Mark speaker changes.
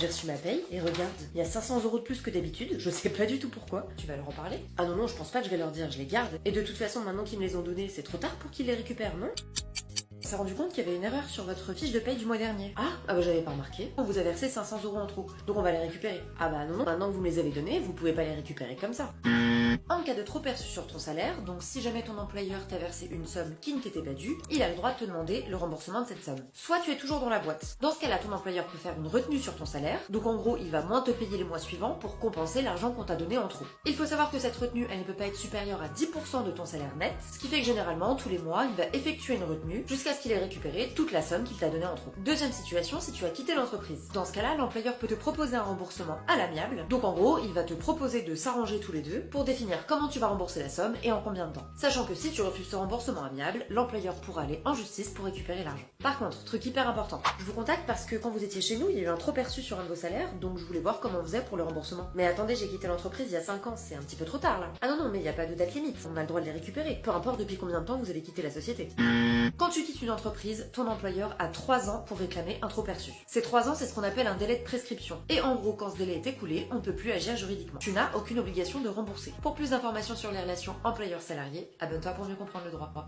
Speaker 1: J'ai reçu ma paye et regarde, il y a 500 € de plus que d'habitude, je sais pas du tout pourquoi. Tu vas leur en parler? Ah non, non, je pense pas que je vais leur dire, je les garde. Et de toute façon, maintenant qu'ils me les ont donnés, c'est trop tard pour qu'ils les récupèrent, non? On s'est rendu compte qu'il y avait une erreur sur votre fiche de paye du mois dernier. Ah bah j'avais pas remarqué. On vous a versé 500 € en trop, donc on va les récupérer. Ah bah non, non, maintenant que vous me les avez donnés, vous pouvez pas les récupérer comme ça. En cas de trop perçu sur ton salaire, donc si jamais ton employeur t'a versé une somme qui ne t'était pas due, il a le droit de te demander le remboursement de cette somme. Soit tu es toujours dans la boîte. Dans ce cas-là, ton employeur peut faire une retenue sur ton salaire, donc en gros, il va moins te payer les mois suivants pour compenser l'argent qu'on t'a donné en trop. Il faut savoir que cette retenue, elle ne peut pas être supérieure à 10% de ton salaire net, ce qui fait que généralement, tous les mois, il va effectuer une retenue jusqu'à ce qu'il ait récupéré toute la somme qu'il t'a donnée en trop. Deuxième situation, si tu as quitté l'entreprise. Dans ce cas-là, l'employeur peut te proposer un remboursement à l'amiable, donc en gros, il va te proposer de s'arranger tous les deux pour définir comment tu vas rembourser la somme et en combien de temps. Sachant que si tu refuses ce remboursement amiable, l'employeur pourra aller en justice pour récupérer l'argent. Par contre, truc hyper important, je vous contacte parce que quand vous étiez chez nous, il y a eu un trop perçu sur un de vos salaires, donc je voulais voir comment on faisait pour le remboursement. Mais attendez, j'ai quitté l'entreprise il y a 5 ans, c'est un petit peu trop tard là. Ah non, non, mais il n'y a pas de date limite, on a le droit de les récupérer, peu importe depuis combien de temps vous avez quitté la société. Quand tu quittes une entreprise, ton employeur a 3 ans pour réclamer un trop perçu. Ces 3 ans, c'est ce qu'on appelle un délai de prescription. Et en gros, quand ce délai est écoulé, on ne peut plus agir juridiquement. Tu n'as aucune obligation de rembourser. Pour plus d'informations sur les relations employeur-salarié, abonne-toi pour mieux comprendre le droit.